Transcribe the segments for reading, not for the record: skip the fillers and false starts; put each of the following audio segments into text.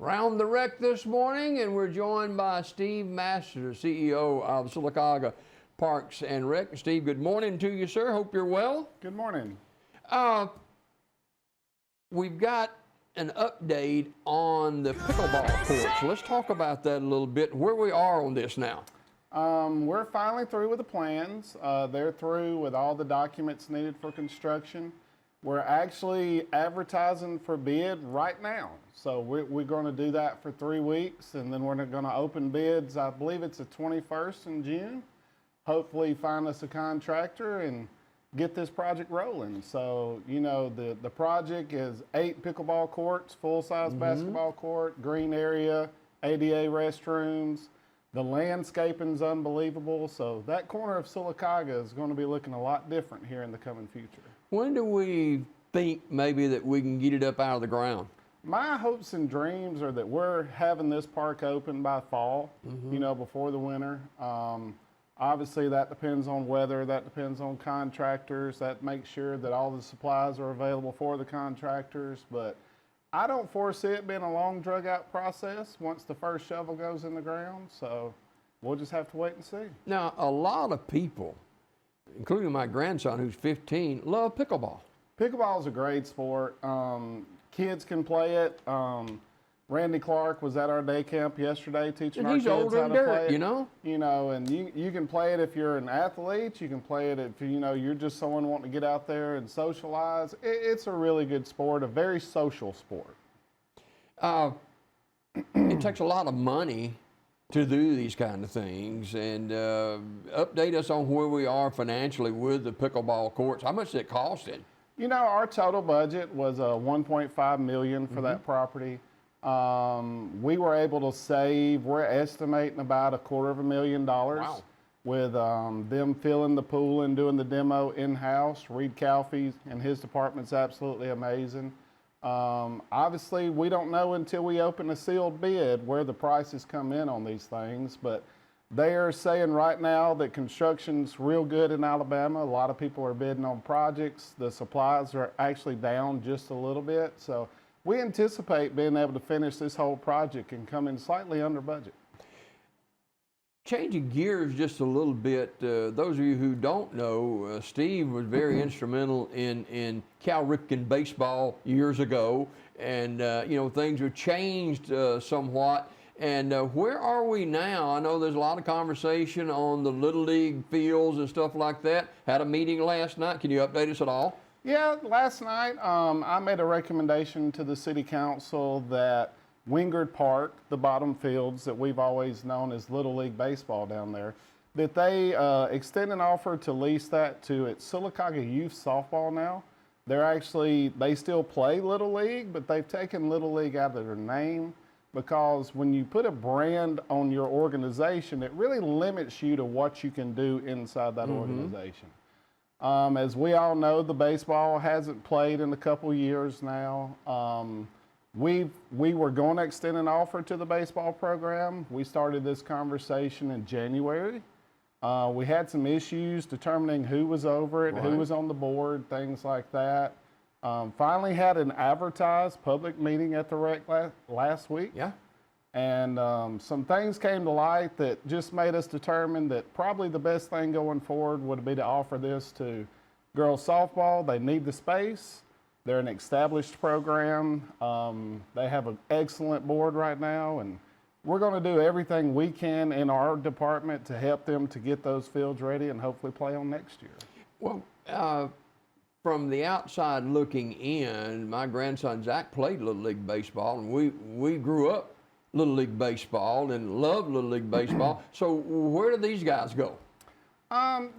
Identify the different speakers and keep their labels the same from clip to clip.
Speaker 1: Round the Wreck this morning, and we're joined by Steve Masters, CEO of Sylacauga Parks and Rec. Steve, good morning to you, sir. Hope you're well.
Speaker 2: Good morning.
Speaker 1: We've got an update on the pickleball court, so let's talk about that a little bit, where we are on this now.
Speaker 2: We're finally through with the plans. They're through with all the documents needed for construction. We're actually advertising for bid right now. So we're going to do that for 3 weeks, and then we're going to open bids. I believe it's the 21st in June. Hopefully find us a contractor and get this project rolling. So, you know, the project is 8 pickleball courts, full-size basketball court, green area, ADA restrooms. The landscaping's unbelievable. So that corner of Sylacauga is going to be looking a lot different here in the coming future.
Speaker 1: When do we think maybe that we can get it up out of the ground?
Speaker 2: My hopes and dreams are that we're having this park open by fall, you know, before the winter. Obviously, that depends on weather, that depends on contractors, that makes sure that all the supplies are available for the contractors. But I don't foresee it being a long, drug-out process once the first shovel goes in the ground. So we'll just have to wait and see.
Speaker 1: Now, a lot of people, including my grandson who's 15, love pickleball.
Speaker 2: Pickleball is a great sport. Kids can play it. Randy Clark was at our day camp yesterday teaching our kids how to play it.
Speaker 1: You know?
Speaker 2: You know, and you can play it if you're an athlete. You can play it if, you know, you're just someone wanting to get out there and socialize. It's a really good sport, a very social sport.
Speaker 1: It takes a lot of money to do these kind of things, and update us on where we are financially with the pickleball courts. How much is it costing?
Speaker 2: You know, our total budget was $1.5 million for that property. We were able to save, we're estimating about $250,000
Speaker 1: Wow.
Speaker 2: with them filling the pool and doing the demo in-house. Reed Calfee and his department's absolutely amazing. Obviously, we don't know until we open a sealed bid where the prices come in on these things, but they are saying right now that construction's real good in Alabama. A lot of people are bidding on projects. The supplies are actually down just a little bit. So we anticipate being able to finish this whole project and come in slightly under budget.
Speaker 1: Changing gears just a little bit, those of you who don't know, Steve was very instrumental in Cal Ripken baseball years ago, and you know, things have changed somewhat. And where are we now? I know there's a lot of conversation on the Little League fields and stuff like that. Had a meeting last night. Can you update us at all?
Speaker 2: Yeah, last night I made a recommendation to the city council that Wingard Park, the bottom fields that we've always known as Little League baseball down there, that they extend an offer to lease that to its Sylacauga Youth Softball now. They still play Little League, but they've taken Little League out of their name, because when you put a brand on your organization, it really limits you to what you can do inside that organization. As we all know, the baseball hasn't played in a couple years now. We were going to extend an offer to the baseball program. We started this conversation in January. We had some issues determining who was over it, who was on the board, things like that. Finally had an advertised public meeting at the rec last week.
Speaker 1: Yeah.
Speaker 2: And some things came to light that just made us determine that probably the best thing going forward would be to offer this to girls softball. They need the space. They're an established program. They have an excellent board right now, and we're going to do everything we can in our department to help them to get those fields ready and hopefully play on next year.
Speaker 1: Well, from the outside looking in, my grandson Zach played Little League baseball, and we grew up Little League baseball and loved Little League baseball. So where do these guys go?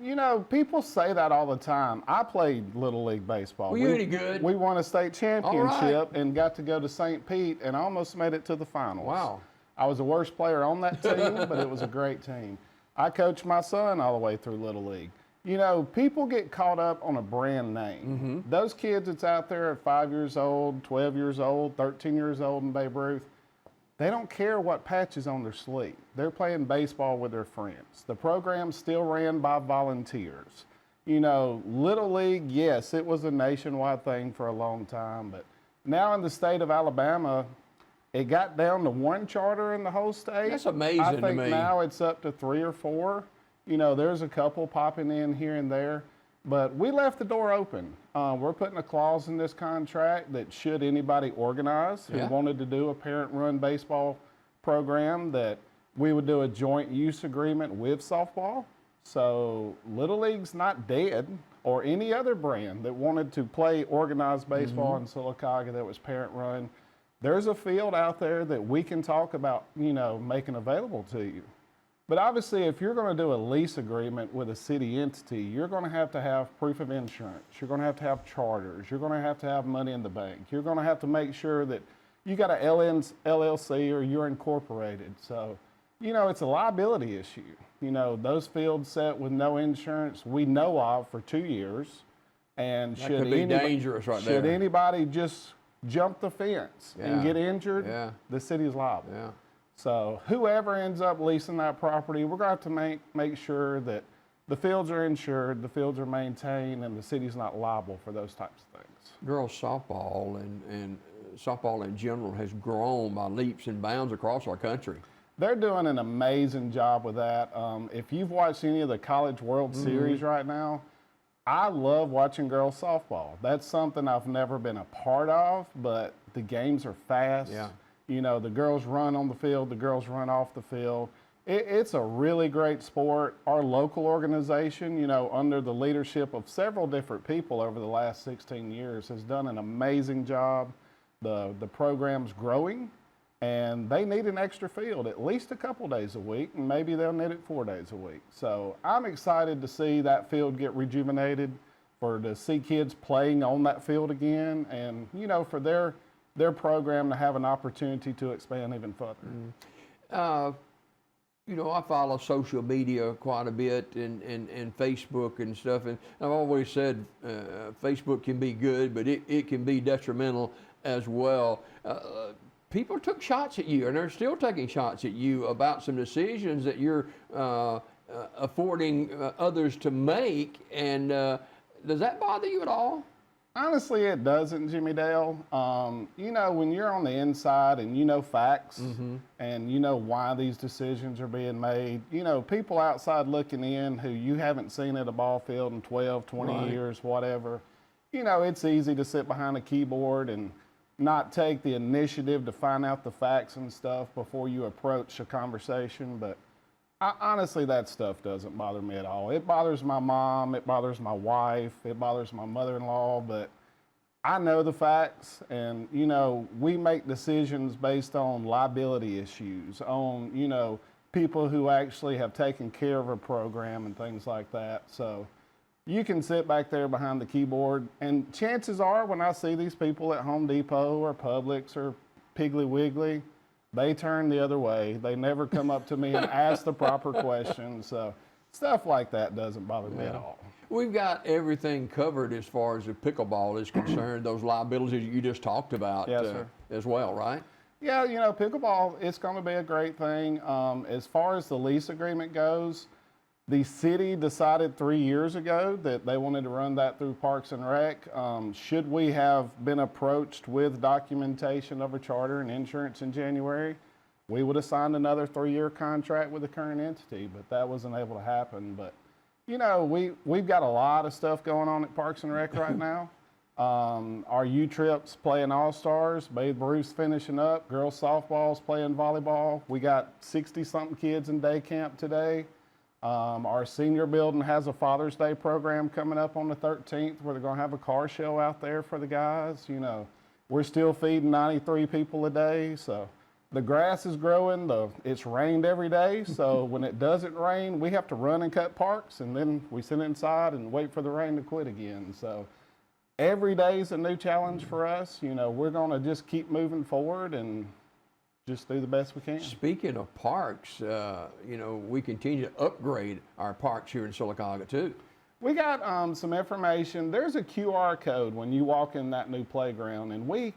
Speaker 2: You know, people say that all the time. I played Little League baseball.
Speaker 1: Were you any good?
Speaker 2: We won a state championship and got to go to St. Pete and almost made it to the finals.
Speaker 1: Wow.
Speaker 2: I was the worst player on that team, but it was a great team. I coached my son all the way through Little League. You know, people get caught up on a brand name. Those kids that's out there at 5 years old, 12 years old, 13 years old in Babe Ruth, they don't care what patch is on their sleeve. They're playing baseball with their friends. The program's still ran by volunteers. You know, Little League, yes, it was a nationwide thing for a long time, but now in the state of Alabama, It got down to 1 charter in the whole state.
Speaker 1: That's amazing
Speaker 2: I
Speaker 1: to
Speaker 2: think
Speaker 1: me.
Speaker 2: now it's up to 3 or 4. You know, there's a couple popping in here and there, but we left the door open. We're putting a clause in this contract that should anybody organize who
Speaker 1: Yeah.
Speaker 2: wanted to do a parent-run baseball program, that we would do a joint use agreement with softball. So Little League's not dead, or any other brand that wanted to play organized baseball in Sylacauga that was parent-run. There's a field out there that we can talk about, you know, making available to you. But obviously, if you're going to do a lease agreement with a city entity, you're going to have proof of insurance. You're going to have charters. You're going to have money in the bank. You're going to have to make sure that you got a LLC or you're incorporated. So, you know, it's a liability issue. You know, those fields set with no insurance we know of for 2 years. And
Speaker 1: That could be dangerous right there.
Speaker 2: should anybody just jump the fence and
Speaker 1: Yeah.
Speaker 2: get injured,
Speaker 1: Yeah.
Speaker 2: the city's liable.
Speaker 1: Yeah.
Speaker 2: So whoever ends up leasing that property, we're going to have to make sure that the fields are insured, the fields are maintained, and the city's not liable for those types of things.
Speaker 1: Girls softball and softball in general has grown by leaps and bounds across our country.
Speaker 2: They're doing an amazing job with that. If you've watched any of the College World Series right now, I love watching girls softball. That's something I've never been a part of, but the games are fast.
Speaker 1: Yeah.
Speaker 2: You know, the girls run on the field, the girls run off the field. It's a really great sport. Our local organization, you know, under the leadership of several different people over the last 16 years, has done an amazing job. The program's growing, and they need an extra field at least a couple days a week, and maybe they'll need it 4 days a week. So I'm excited to see that field get rejuvenated, to see kids playing on that field again, and, you know, for their program to have an opportunity to expand even further.
Speaker 1: You know, I follow social media quite a bit and Facebook and stuff, and I've always said Facebook can be good, but it can be detrimental as well. People took shots at you, and they're still taking shots at you about some decisions that you're affording others to make, and does that bother you at all?
Speaker 2: Honestly, it doesn't, Jimmy Dale. You know, when you're on the inside and you know facts and you know why these decisions are being made, you know, people outside looking in who you haven't seen at a ball field in 12, 20
Speaker 1: Right.
Speaker 2: years, whatever, you know, it's easy to sit behind a keyboard and not take the initiative to find out the facts and stuff before you approach a conversation. But honestly, that stuff doesn't bother me at all. It bothers my mom, it bothers my wife, it bothers my mother-in-law, but I know the facts, and, you know, we make decisions based on liability issues, on, you know, people who actually have taken care of a program and things like that. So you can sit back there behind the keyboard, and chances are when I see these people at Home Depot or Publix or Piggly Wiggly, they turn the other way. They never come up to me and ask the proper questions. So stuff like that doesn't bother me at all.
Speaker 1: We've got everything covered as far as the pickleball is concerned, those liabilities you just talked about
Speaker 2: Yes, sir.
Speaker 1: as well, right?
Speaker 2: Yeah, you know, pickleball, it's going to be a great thing. As far as the lease agreement goes, the city decided 3 years ago that they wanted to run that through Parks and Rec. Should we have been approached with documentation of a charter and insurance in January, we would have signed another 3-year contract with the current entity, but that wasn't able to happen. But, you know, we've got a lot of stuff going on at Parks and Rec right now. Our U-Trips playing All-Stars, Babe Ruth's finishing up, girls softball's playing volleyball. We got 60-something kids in day camp today. Our senior building has a Father's Day program coming up on the 13th where they're going to have a car show out there for the guys. You know, we're still feeding 93 people a day, so the grass is growing. It's rained every day, so when it doesn't rain, we have to run and cut parks, and then we sit inside and wait for the rain to quit again. So every day is a new challenge for us. You know, we're going to just keep moving forward and just do the best we can.
Speaker 1: Speaking of parks, you know, we continue to upgrade our parks here in Sylacauga too.
Speaker 2: We got some information. There's a QR code when you walk in that new playground, and we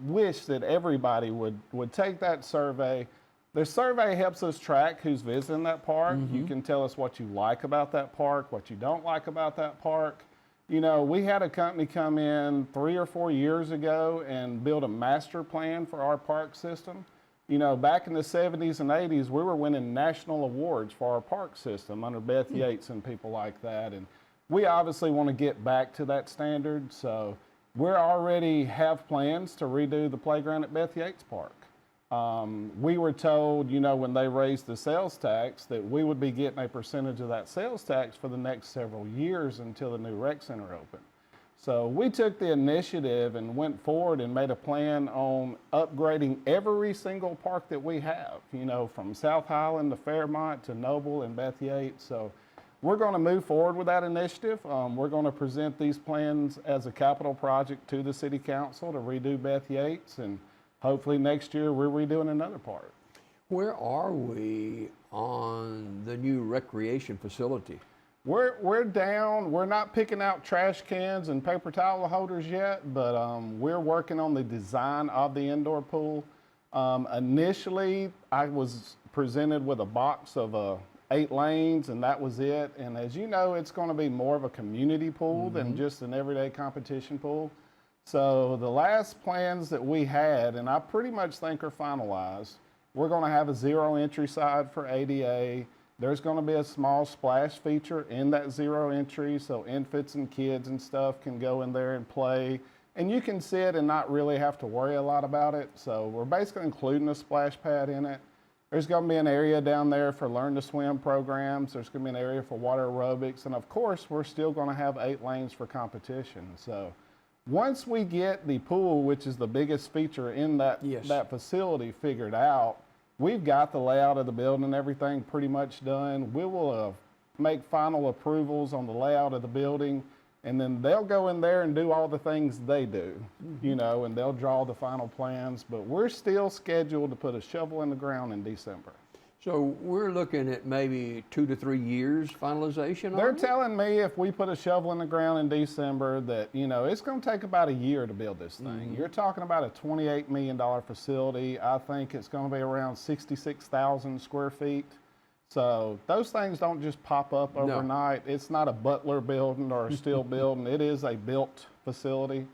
Speaker 2: wish that everybody would take that survey. The survey helps us track who's visiting that park. You can tell us what you like about that park, what you don't like about that park. You know, we had a company come in 3 or 4 years ago and build a master plan for our park system. You know, back in the 70s and 80s, we were winning national awards for our park system under Beth Yates and people like that. And we obviously want to get back to that standard. So we already have plans to redo the playground at Beth Yates Park. We were told, you know, when they raised the sales tax that we would be getting a percentage of that sales tax for the next several years until the new rec center opened. So we took the initiative and went forward and made a plan on upgrading every single park that we have, you know, from South Highland to Fairmont to Noble and Beth Yates. So we're going to move forward with that initiative. We're going to present these plans as a capital project to the city council to redo Beth Yates, and hopefully next year we're redoing another park.
Speaker 1: Where are we on the new recreation facility?
Speaker 2: We're down. We're not picking out trash cans and paper towel holders yet, but we're working on the design of the indoor pool. Initially, I was presented with a box of 8 lanes, and that was it. And as you know, it's going to be more of a community pool than just an everyday competition pool. So the last plans that we had, and I pretty much think are finalized, we're going to have a 0 entry side for ADA. There's going to be a small splash feature in that 0 entry, so infants and kids and stuff can go in there and play. And you can sit and not really have to worry a lot about it. So we're basically including a splash pad in it. There's going to be an area down there for learn to swim programs. There's going to be an area for water aerobics. And of course, we're still going to have 8 lanes for competition. So once we get the pool, which is the biggest feature in that facility, figured out, we've got the layout of the building and everything pretty much done. We will make final approvals on the layout of the building, and then they'll go in there and do all the things they do, you know, and they'll draw the final plans. But we're still scheduled to put a shovel in the ground in December.
Speaker 1: So we're looking at maybe 2 to 3 years finalization.
Speaker 2: They're telling me if we put a shovel in the ground in December that, you know, it's going to take about a year to build this thing. You're talking about a $28 million facility. I think it's going to be around 66,000 square feet. So those things don't just pop up overnight. No. It's not a Butler building or a steel building. It is a built facility.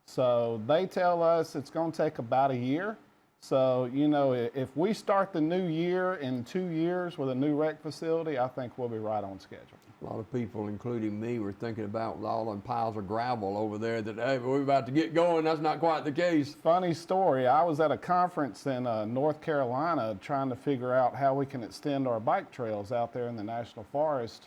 Speaker 2: So they tell us it's going to take about a year. So, you know, if we start the new year in 2 years with a new rec facility, I think we'll be right on schedule.
Speaker 1: A lot of people, including me, were thinking about all them piles of gravel over there that, hey, we're about to get going. That's not quite the case.
Speaker 2: Funny story. I was at a conference in North Carolina trying to figure out how we can extend our bike trails out there in the National Forest,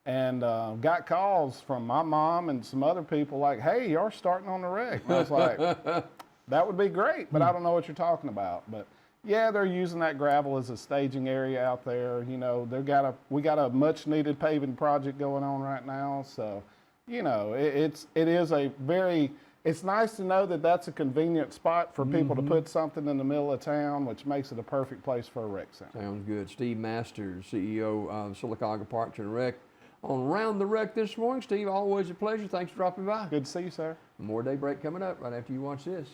Speaker 2: and got calls from my mom and some other people like, hey, you're starting on the rec. And I was like, that would be great, but I don't know what you're talking about. But yeah, they're using that gravel as a staging area out there. You know, we got a much needed paving project going on right now. So, you know, it's nice to know that that's a convenient spot for people to put something in the middle of town, which makes it a perfect place for a rec center.
Speaker 1: Sounds good. Steve Masters, CEO of Sylacauga Parks and Rec, on Round the Rec this morning. Steve, always a pleasure. Thanks for dropping by.
Speaker 2: Good to see you, sir.
Speaker 1: More Daybreak coming up right after you watch this.